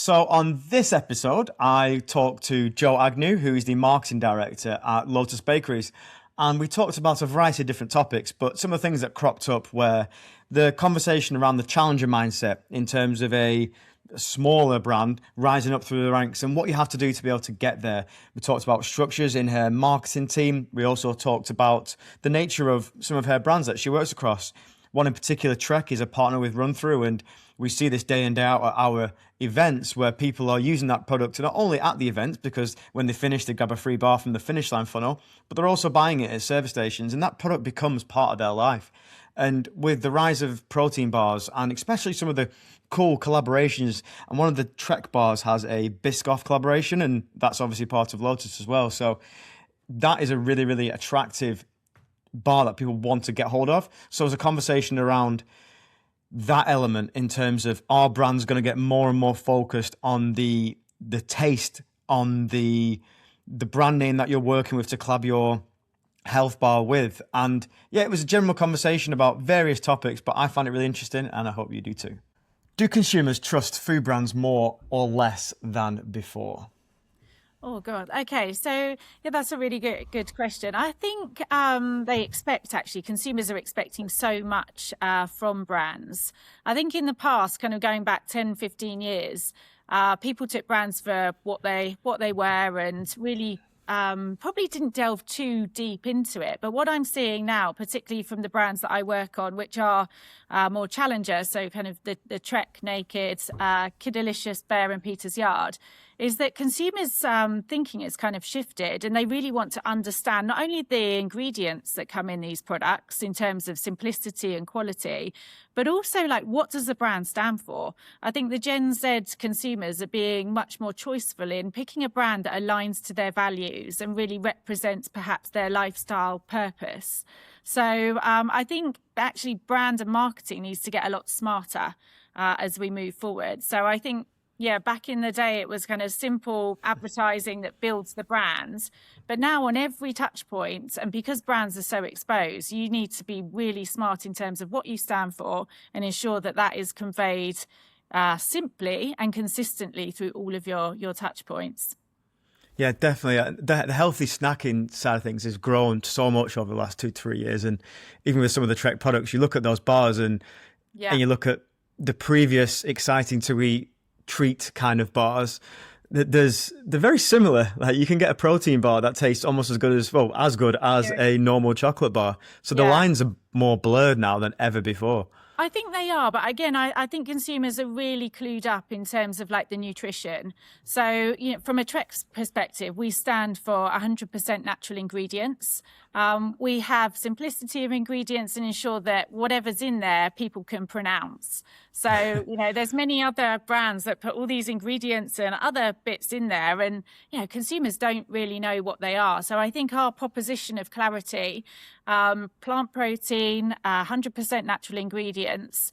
So on this episode, I talked to Jo Agnew, who is the marketing director at Lotus Bakeries. And we talked about a variety of different topics, but some of the things that cropped up were the conversation around the challenger mindset in terms of a smaller brand rising up through the ranks and what you have to do to be able to get there. We talked about structures in her marketing team. We also talked about the nature of some of her brands that she works across. One in particular, Trek, is a partner with Run Through, and we see this day in, day out at our events where people are using that product not only at the events, because when they finish, they grab a free bar from the finish line funnel, but they're also buying it at service stations, and that product becomes part of their life. And with the rise of protein bars, and especially some of the cool collaborations, and one of the Trek bars has a Biscoff collaboration, and that's obviously part of Lotus as well. So that is a really, really attractive bar that people want to get hold of. So there's a conversation around that element in terms of our brand's going to get more and more focused on the taste, on the brand name that you're working with to collab your health bar with. And yeah, it was a general conversation about various topics, but I found it really interesting, and I hope you do too. Do consumers trust food brands more or less than before? Oh, God. Okay. So, yeah, that's a really good question. I think consumers are expecting so much from brands. I think in the past, kind of going back 10, 15 years, people took brands for what they were and really probably didn't delve too deep into it. But what I'm seeing now, particularly from the brands that I work on, which are more challenger, so kind of the Trek, Naked, Kiddelicious, Bear and Peter's Yard, is that consumers' thinking has kind of shifted, and they really want to understand not only the ingredients that come in these products in terms of simplicity and quality, but also like, what does the brand stand for? I think the Gen Z consumers are being much more choiceful in picking a brand that aligns to their values and really represents perhaps their lifestyle purpose. So I think actually brand and marketing needs to get a lot smarter as we move forward. So I think, yeah, back in the day, it was kind of simple advertising that builds the brands. But now on every touch point, and because brands are so exposed, you need to be really smart in terms of what you stand for and ensure that that is conveyed simply and consistently through all of your touch points. Yeah, definitely. The healthy snacking side of things has grown so much over the last 2-3 years. And even with some of the Trek products, you look at those bars and you look at the previous exciting to eat treat kind of bars, they're very similar. Like, you can get a protein bar that tastes almost as good as a normal chocolate bar. So the lines are more blurred now than ever before. I think they are, but again, I think consumers are really clued up in terms of like the nutrition. So, you know, from a Trek's perspective, we stand for 100% natural ingredients. We have simplicity of ingredients and ensure that whatever's in there, people can pronounce. So, you know, there's many other brands that put all these ingredients and other bits in there, and, you know, consumers don't really know what they are. So I think our proposition of clarity, plant protein, 100% natural ingredients,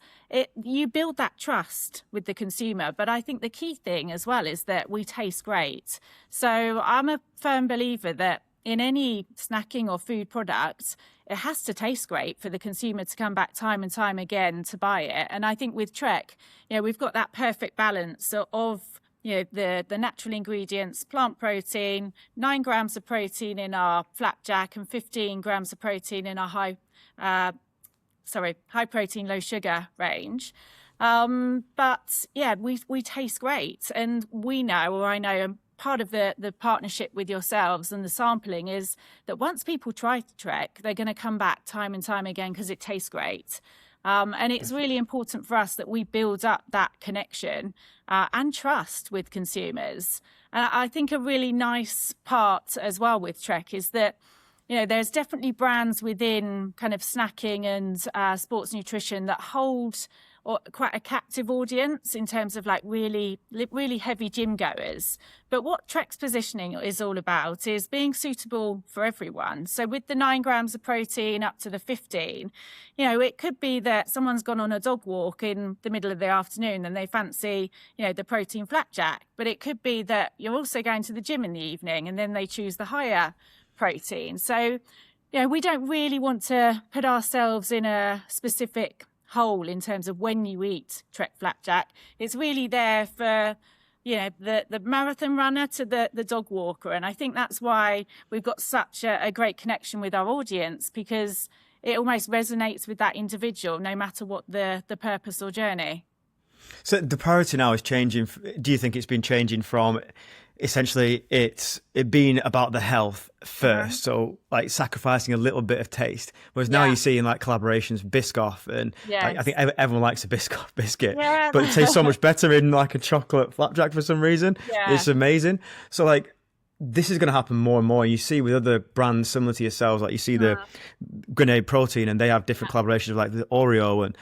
you build that trust with the consumer. But I think the key thing as well is that we taste great. So I'm a firm believer that in any snacking or food product, it has to taste great for the consumer to come back time and time again to buy it. And I think with Trek, you know, we've got that perfect balance of, you know, the natural ingredients, plant protein, 9 grams of protein in our flapjack and 15 grams of protein in our high protein, low sugar range. But yeah, we taste great, and we know, or I know, part of the partnership with yourselves and the sampling is that once people try Trek, they're going to come back time and time again because it tastes great. And it's really important for us that we build up that connection and trust with consumers. And I think a really nice part as well with Trek is that, you know, there's definitely brands within kind of snacking and sports nutrition that hold quite a captive audience in terms of like really heavy gym goers. But what Trek's positioning is all about is being suitable for everyone. So with the 9 grams of protein up to the 15, you know, it could be that someone's gone on a dog walk in the middle of the afternoon and they fancy, you know, the protein flapjack. But it could be that you're also going to the gym in the evening and then they choose the higher protein. So, you know, we don't really want to put ourselves in a specific hole in terms of when you eat Trek flapjack. It's really there for the marathon runner to the dog walker. And I think that's why we've got such a great connection with our audience, because it almost resonates with that individual, no matter what the purpose or journey. So the priority now is changing. Do you think it's been changing from essentially it being about the health first, so like sacrificing a little bit of taste, whereas now you're seeing like collaborations, Biscoff, and like, I think everyone likes a Biscoff biscuit, but it tastes so much better in like a chocolate flapjack for some reason. It's amazing. So like this is going to happen more and more. You see with other brands similar to yourselves, like you see the Grenade Protein, and they have different collaborations with like the Oreo, and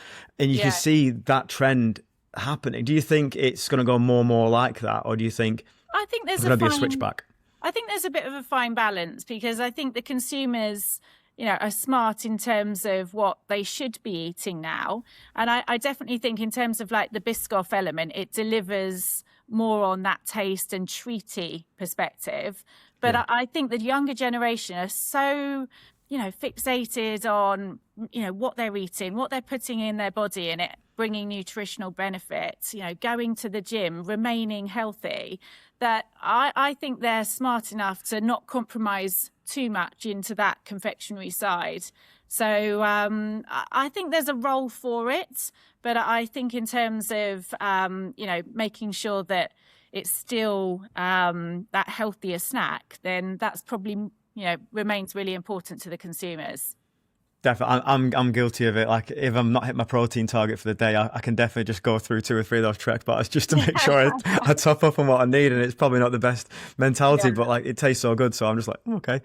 you can see that trend happening. Do you think it's going to go more and more like that, or do you think there's going to be a switch back? I think there's a bit of a fine balance, because I think the consumers, are smart in terms of what they should be eating now. And I definitely think in terms of like the Biscoff element, it delivers more on that taste and treaty perspective. But I think the younger generation are so, fixated on, what they're eating, what they're putting in their body, and it bringing nutritional benefits, going to the gym, remaining healthy, that I think they're smart enough to not compromise too much into that confectionery side. So I think there's a role for it, but I think in terms of, making sure that it's still that healthier snack, then that's probably, remains really important to the consumers. Definitely, I'm guilty of it. Like if I'm not hit my protein target for the day, I can definitely just go through 2 or 3 of those Trek bars just to make sure I top up on what I need. And it's probably not the best mentality, but like it tastes so good, so I'm just like, okay.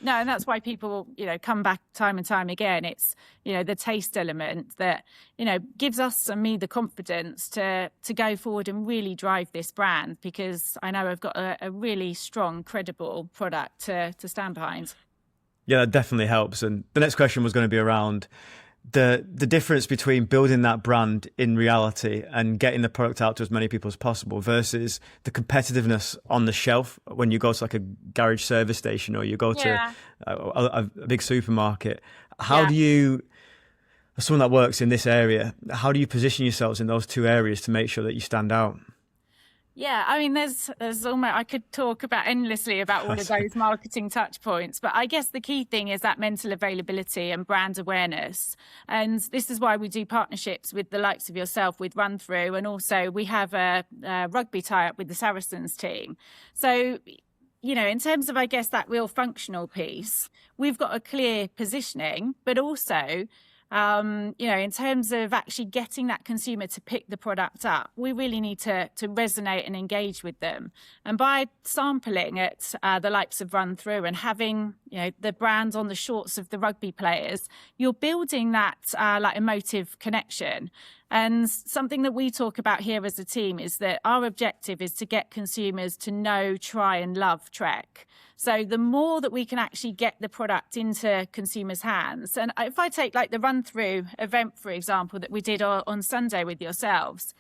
No, and that's why people, come back time and time again. It's, the taste element that, gives us and me the confidence to go forward and really drive this brand, because I know I've got a really strong, credible product to stand behind. Yeah, that definitely helps. And the next question was going to be around the difference between building that brand in reality and getting the product out to as many people as possible versus the competitiveness on the shelf when you go to like a garage service station or you go to a big supermarket. How do you, as someone that works in this area, how do you position yourselves in those 2 areas to make sure that you stand out? Yeah, I mean, there's almost, I could talk about endlessly about all of those marketing touch points, but I guess the key thing is that mental availability and brand awareness. And this is why we do partnerships with the likes of yourself with Run Through, and also we have a rugby tie-up with the Saracens team. So, in terms of, I guess, that real functional piece, we've got a clear positioning, but also in terms of actually getting that consumer to pick the product up, we really need to resonate and engage with them. And by sampling at the likes of Run Through and having, the brands on the shorts of the rugby players, you're building that like emotive connection. And something that we talk about here as a team is that our objective is to get consumers to know, try and love Trek. So the more that we can actually get the product into consumers' hands, and if I take like the Run Through event, for example, that we did on Sunday with yourselves,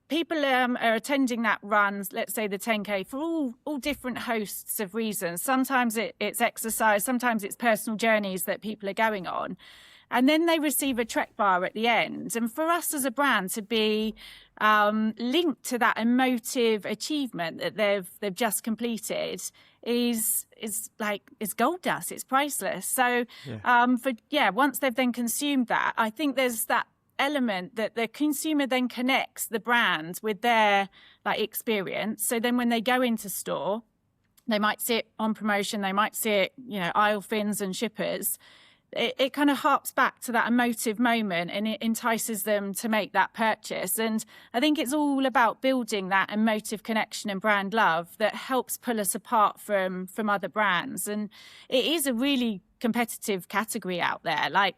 people are attending that run, let's say the 10K, for all different hosts of reasons. Sometimes it's exercise, sometimes it's personal journeys that people are going on. And then they receive a Trek bar at the end. And for us as a brand to be linked to that emotive achievement that they've just completed is gold dust. It's priceless. So once they've then consumed that, I think there's that element that the consumer then connects the brand with their experience. So then when they go into store, they might see it on promotion, they might see it, aisle fins and shippers. It kind of harps back to that emotive moment and it entices them to make that purchase. And I think it's all about building that emotive connection and brand love that helps pull us apart from other brands. And it is a really competitive category out there. Like,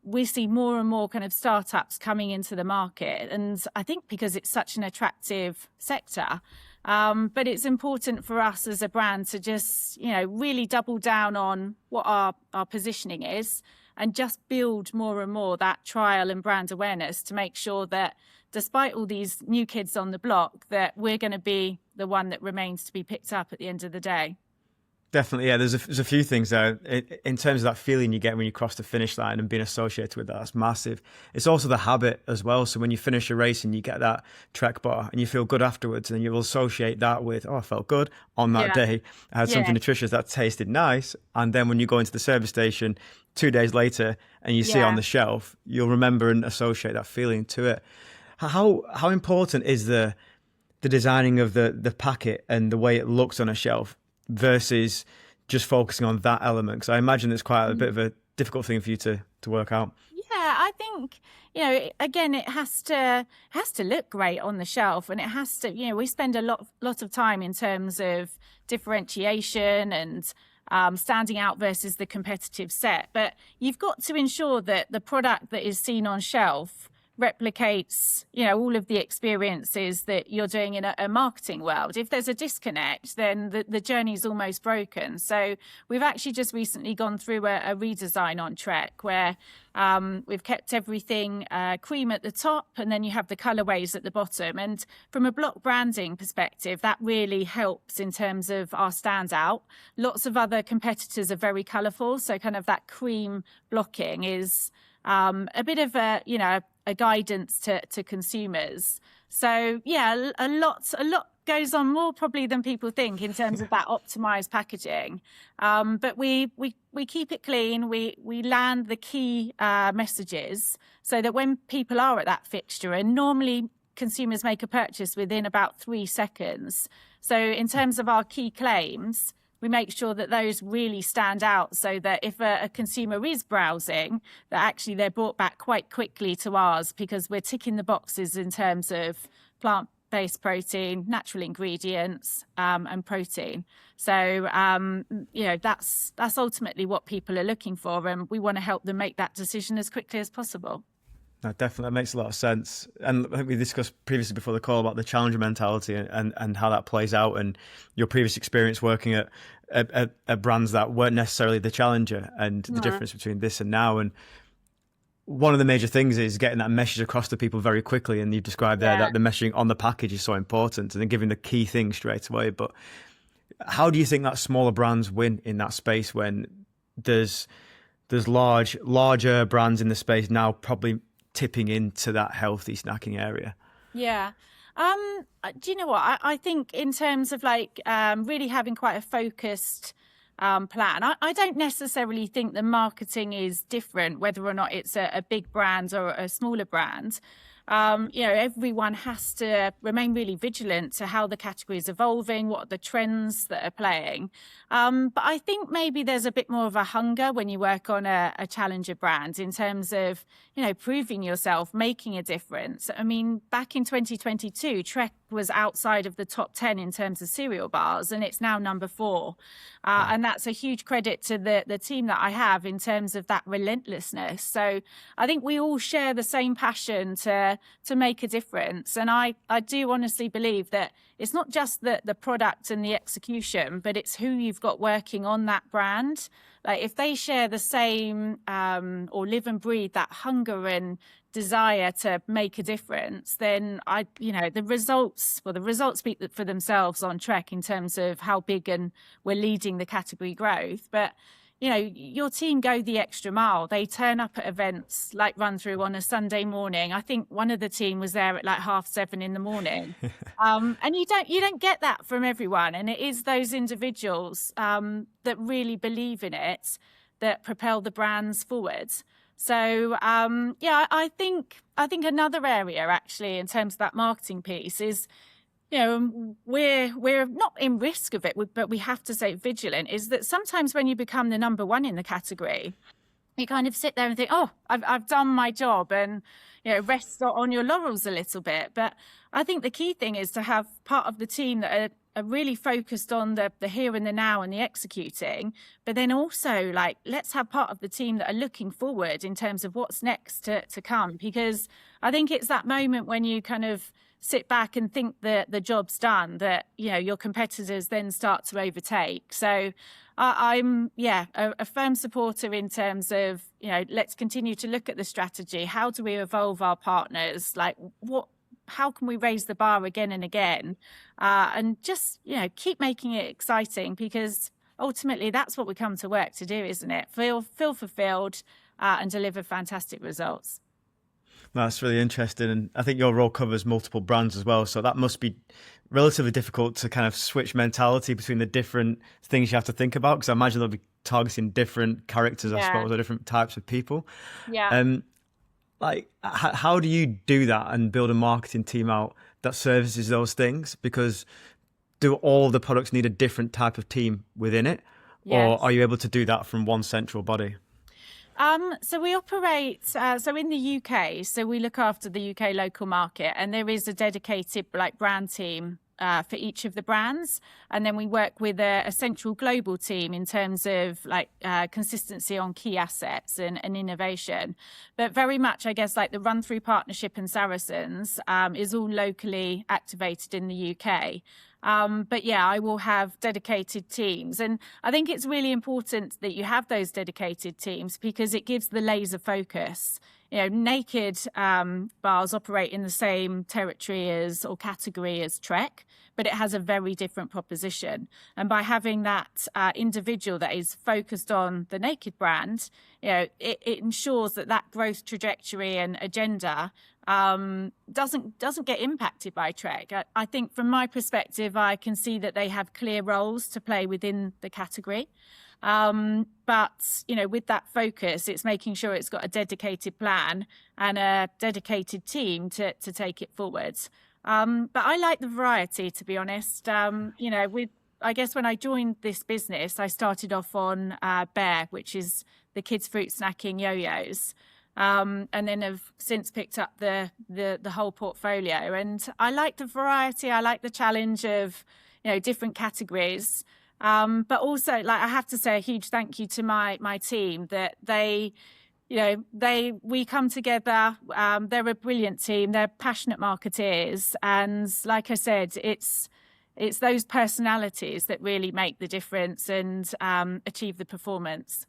we see more and more kind of startups coming into the market. And I think because it's such an attractive sector, but it's important for us as a brand to just, really double down on what our positioning is and just build more and more that trial and brand awareness to make sure that despite all these new kids on the block, that we're going to be the one that remains to be picked up at the end of the day. Definitely, yeah. There's a few things there in terms of that feeling you get when you cross the finish line and being associated with that. That's massive. It's also the habit as well. So when you finish a race and you get that Trek bar and you feel good afterwards, and you will associate that with, oh, I felt good on that Yeah. day. I had something Yeah. nutritious that tasted nice. And then when you go into the service station 2 days later and you see it on Yeah. the shelf, you'll remember and associate that feeling to it. How important is the designing of the packet and the way it looks on a shelf versus just focusing on that element? Because I imagine it's quite a bit of a difficult thing for you to work out. Yeah, I think, again, it has to look great on the shelf, and it has to, we spend a lot of time in terms of differentiation and standing out versus the competitive set. But you've got to ensure that the product that is seen on shelf replicates, all of the experiences that you're doing in a marketing world. If there's a disconnect, then the journey's almost broken. So we've actually just recently gone through a redesign on Trek where we've kept everything cream at the top, and then you have the colorways at the bottom. And from a block branding perspective, that really helps in terms of our standout. Lots of other competitors are very colorful, so kind of that cream blocking is a bit of a guidance to consumers. So yeah, a lot goes on, more probably than people think, in terms of that optimized packaging. But we keep it clean. We land the key messages so that when people are at that fixture, and normally consumers make a purchase within about 3 seconds. So in terms of our key claims, we make sure that those really stand out so that if a consumer is browsing, that actually they're brought back quite quickly to ours, because we're ticking the boxes in terms of plant-based protein, natural ingredients, and protein. So, that's ultimately what people are looking for, and we want to help them make that decision as quickly as possible. No, definitely, that makes a lot of sense. And I think we discussed previously before the call about the challenger mentality and how that plays out, and your previous experience working at brands that weren't necessarily the challenger, and the difference between this and now. And one of the major things is getting that message across to people very quickly. And you described there that the messaging on the package is so important, and then giving the key thing straight away. But how do you think that smaller brands win in that space when there's larger brands in the space now probably tipping into that healthy snacking area? Yeah. Do you know what? I think in terms of really having quite a focused plan, I don't necessarily think the marketing is different, whether or not it's a big brand or a smaller brand. Everyone has to remain really vigilant to how the category is evolving, what are the trends that are playing. But I think maybe there's a bit more of a hunger when you work on a challenger brand in terms of, proving yourself, making a difference. I mean, back in 2022, Trek was outside of the top 10 in terms of cereal bars, and it's now number 4. And that's a huge credit to the team that I have in terms of that relentlessness. So I think we all share the same passion to make a difference. And I do honestly believe that it's not just the product and the execution, but it's who you've got working on that brand. Like if they share the same or live and breathe that hunger and desire to make a difference, then the results speak for themselves on Trek in terms of how big and we're leading the category growth. But your team go the extra mile. They turn up at events like Run Through on a Sunday morning. I think one of the team was there at 7:30 in the morning. And you don't get that from everyone. And it is those individuals that really believe in it that propel the brands forward. So I think another area actually in terms of that marketing piece is, we're not in risk of it, but we have to stay vigilant, is that sometimes when you become the number 1 in the category, you kind of sit there and think, oh, I've done my job, and rest on your laurels a little bit. But I think the key thing is to have part of the team that are really focused on the here and the now and the executing, but then also let's have part of the team that are looking forward in terms of what's next to come, because I think it's that moment when you kind of sit back and think that the job's done, that your competitors then start to overtake. So I'm a firm supporter in terms of let's continue to look at the strategy. How do we evolve our partners? How can we raise the bar again and again, and just keep making it exciting, because ultimately that's what we come to work to do, isn't it? Feel fulfilled and deliver fantastic results. That's really interesting. And I think your role covers multiple brands as well. So that must be relatively difficult to kind of switch mentality between the different things you have to think about. Because I imagine they'll be targeting different characters, I Yeah. suppose, or different types of people. Yeah. Like, how do you do that and build a marketing team out that services those things? Because do all the products need a different type of team within it? Or are Yes. you able to do that from one central body? So we operate, so in the UK, so we look after the UK local market, and there is a dedicated like brand team for each of the brands. And then we work with a central global team in terms of like consistency on key assets and innovation. But very much, I guess, like the Run Through partnership and Saracens is all locally activated in the UK. But yeah, I will have dedicated teams. And I think it's really important that you have those dedicated teams because it gives the laser focus. Naked bars operate in the same territory as or category as Trek, but it has a very different proposition. And by having that individual that is focused on the Naked brand, it ensures that growth trajectory and agenda doesn't get impacted by Trek. I think from my perspective, I can see that they have clear roles to play within the category. But with that focus, it's making sure it's got a dedicated plan and a dedicated team to take it forwards. But I like the variety, to be honest. I guess when I joined this business, I started off on Bear, which is the kids' fruit snacking yo-yos. And then have since picked up the whole portfolio. And I like the variety. I like the challenge of, different categories. But also, like, I have to say a huge thank you to my team that we come together. They're a brilliant team. They're passionate marketeers. And like I said, it's those personalities that really make the difference and achieve the performance.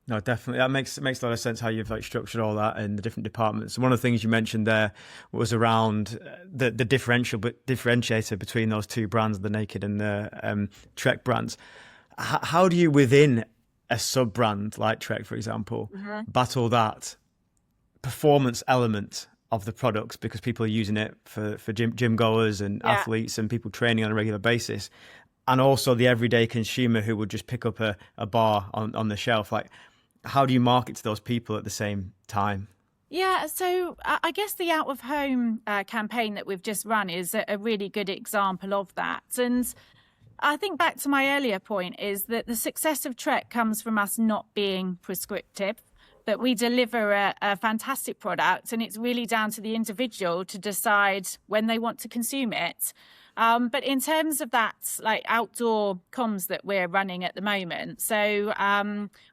No, definitely. That makes a lot of sense how you've like structured all that in the different departments. One of the things you mentioned there was around the differentiator between those two brands, the Naked and the Trek brands. How do you, within a sub brand like Trek, for example, battle that performance element of the products because people are using it for gym goers and athletes and people training on a regular basis, and also the everyday consumer who would just pick up a bar on the shelf? Like, how do you market to those people at the same time? Yeah, so I guess the out of home campaign that we've just run is a really good example of that. And I think back to my earlier point is that the success of Trek comes from us not being prescriptive, that we deliver a fantastic product and it's really down to the individual to decide when they want to consume it. But in terms of that, like outdoor comms that we're running at the moment, so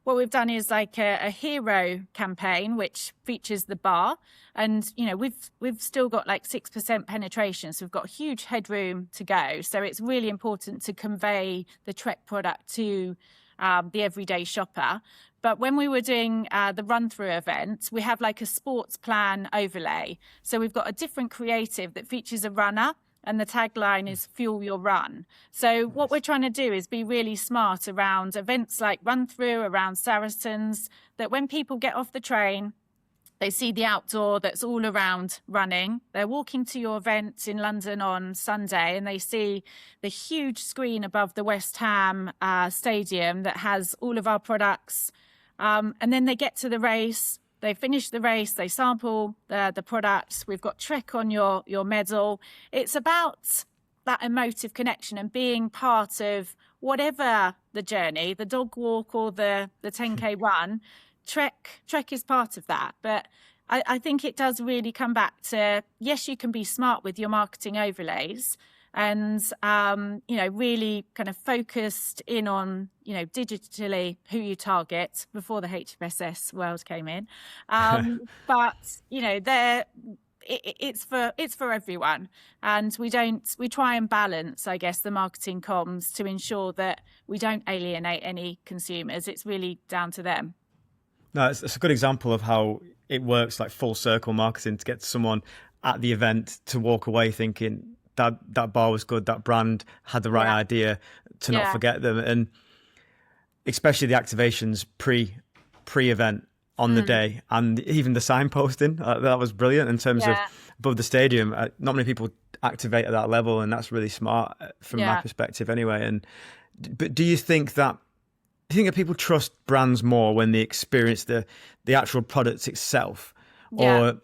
what we've done is like a hero campaign which features the bar, and we've still got like 6% penetration, so we've got huge headroom to go. So it's really important to convey the Trek product to the everyday shopper. But when we were doing the run-through event, we have like a sports plan overlay. So we've got a different creative that features a runner, and the tagline is Fuel Your Run. So what we're trying to do is be really smart around events like Run Through, around Saracens, that when people get off the train, they see the outdoor that's all around running. They're walking to your event in London on Sunday and they see the huge screen above the West Ham stadium that has all of our products. And then they get to the race. They finish the race, they sample the products. We've got Trek on your medal. It's about that emotive connection and being part of whatever the journey, the dog walk or the 10K run. Trek is part of that. But I think it does really come back to, yes, you can be smart with your marketing overlays and, really kind of focused in on, digitally who you target before the HFSS world came in. But, it's for everyone. And we try and balance, I guess, the marketing comms to ensure that we don't alienate any consumers. It's really down to them. No, it's a good example of how it works, like full circle marketing, to get someone at the event to walk away thinking that bar was good, that brand had the right idea, to not forget them. And especially the activations pre-event on the day, and even the signposting, that was brilliant in terms of above the stadium. Not many people activate at that level, and that's really smart from my perspective anyway. But do you think that people trust brands more when they experience the actual product itself? Or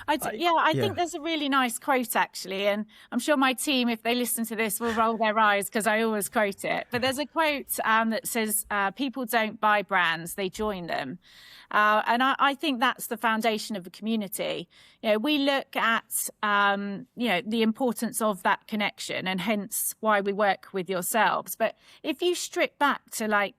I think there's a really nice quote, actually, and I'm sure my team, if they listen to this, will roll their eyes because I always quote it. But there's a quote that says, people don't buy brands, they join them. And I think that's the foundation of a community. We look at, the importance of that connection, and hence why we work with yourselves. But if you strip back to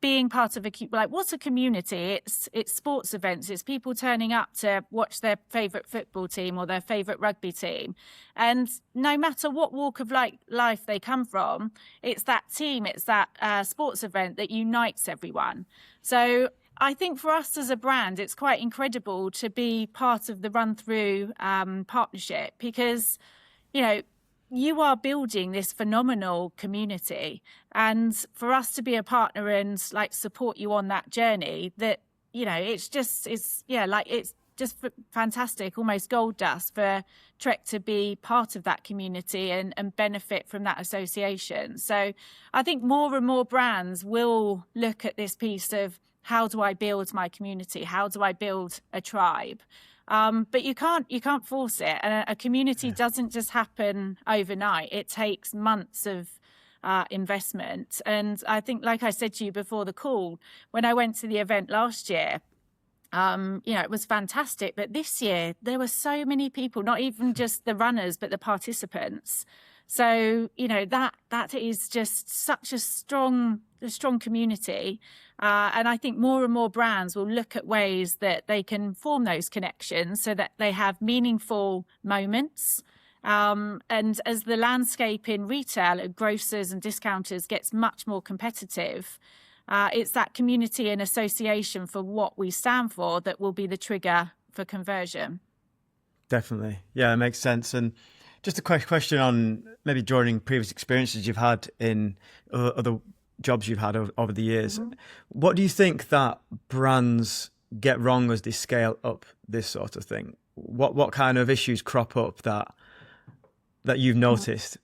being part of what's a community? It's sports events. It's people turning up to watch their favourite football team or their favourite rugby team. And no matter what walk of life they come from, it's that team, it's that sports event that unites everyone. So I think for us as a brand, it's quite incredible to be part of the Run-Through partnership, because, you are building this phenomenal community, and for us to be a partner and support you on that journey, that it's just fantastic, almost gold dust for Trek to be part of that community and benefit from that association. So I think more and more brands will look at this piece of, how do I build my community? How do I build a tribe? But you can't force it. And a community doesn't just happen overnight. It takes months of investment. And I think, like I said to you before the call, when I went to the event last year, it was fantastic. But this year, there were so many people, not even just the runners, but the participants. So, that is just such a strong community. And I think more and more brands will look at ways that they can form those connections so that they have meaningful moments. And as the landscape in retail at grocers and discounters gets much more competitive, it's that community and association for what we stand for that will be the trigger for conversion. Definitely. Yeah, it makes sense. And just a quick question on maybe during previous experiences you've had in other jobs you've had over the years. Mm-hmm. What do you think that brands get wrong as they scale up this sort of thing? What kind of issues crop up that you've noticed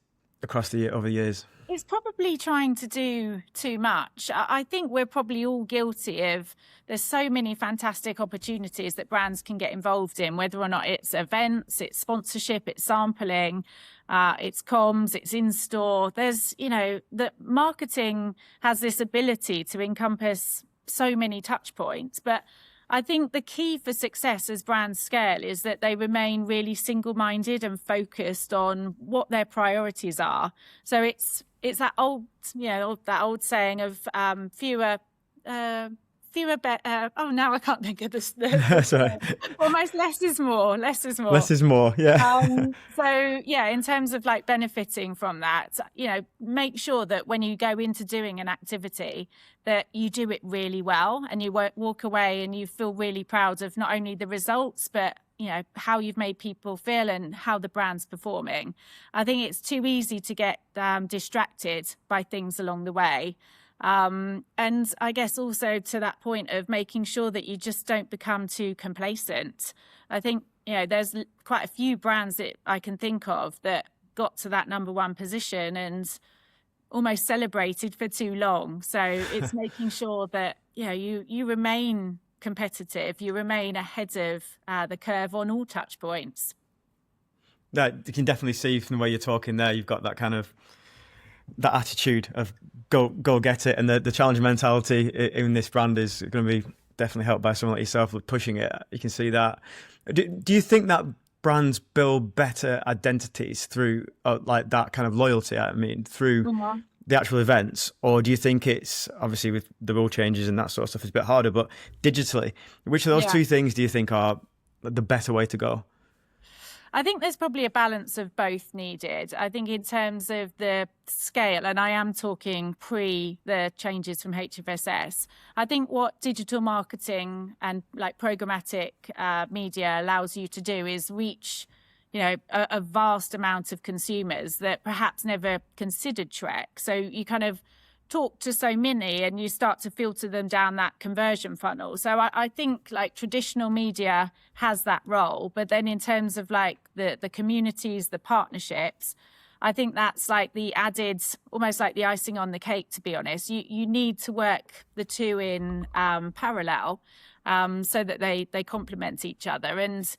over the years? It's probably trying to do too much. I think we're probably all guilty of, there's so many fantastic opportunities that brands can get involved in, whether or not it's events, it's sponsorship, it's sampling, it's comms, it's in-store. There's, that marketing has this ability to encompass so many touch points. But I think the key for success as brands scale is that they remain really single-minded and focused on what their priorities are. So it's that old saying of fewer better. Now I can't think of this. Sorry. Almost less is more. Less is more. Less is more. Yeah. In terms of benefiting from that, make sure that when you go into doing an activity, that you do it really well and you walk away and you feel really proud of not only the results, but how you've made people feel and how the brand's performing. I think it's too easy to get distracted by things along the way. And I guess also to that point of making sure that you just don't become too complacent. I think, there's quite a few brands that I can think of that got to that number one position and almost celebrated for too long. So it's making sure that, you remain competitive, you remain ahead of the curve on all touch points. That you can definitely see from the way you're talking there. You've got that kind of that attitude of go get it, and the challenge mentality in this brand is going to be definitely helped by someone like yourself pushing it. You can see that. Do you think that brands build better identities through that kind of loyalty? I mean, through the actual events, or do you think it's obviously with the rule changes and that sort of stuff, it's a bit harder, but digitally, which of those two things do you think are the better way to go? I think there's probably a balance of both needed. I think in terms of the scale, and I am talking pre the changes from HFSS, I think what digital marketing and programmatic media allows you to do is reach, a vast amount of consumers that perhaps never considered Trek. So you kind of talk to so many and you start to filter them down that conversion funnel. So I think like traditional media has that role, but then in terms of like the communities, the partnerships, I think that's like the added, almost like the icing on the cake, to be honest. You need to work the two in parallel so that they complement each other. And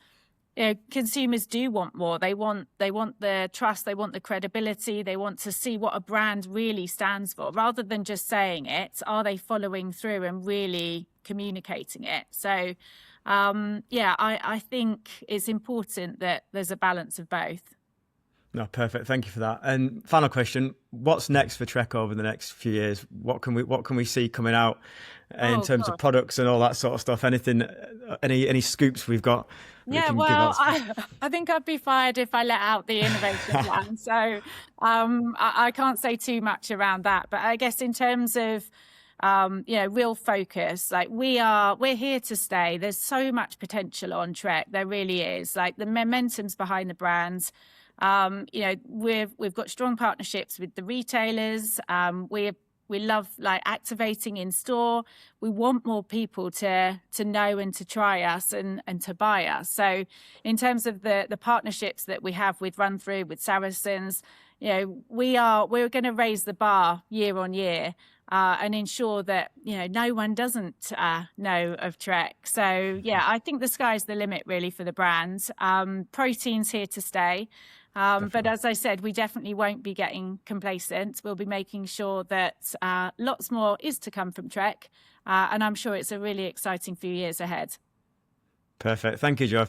consumers do want more. They want the trust, they want the credibility, they want to see what a brand really stands for, rather than just saying it. Are they following through and really communicating it? So, I think it's important that there's a balance of both. No, perfect. Thank you for that. And final question: what's next for Trek over the next few years? What can we see coming out in terms of products and all that sort of stuff? Anything? Any scoops we've got? Yeah, well, I think I'd be fired if I let out the innovation plan. So I can't say too much around that. But I guess in terms of real focus, like we're here to stay. There's so much potential on Trek. There really is. Like the momentum's behind the brands. We've got strong partnerships with the retailers. We love like activating in store. We want more people to know and to try us and to buy us. So in terms of the partnerships that we have with Run Through, with Saracens, we're going to raise the bar year on year and ensure that no one doesn't know of Trek. So I think the sky's the limit really for the brand. Protein's here to stay. But as I said, we definitely won't be getting complacent. We'll be making sure that lots more is to come from Trek. And I'm sure it's a really exciting few years ahead. Perfect. Thank you, Jo.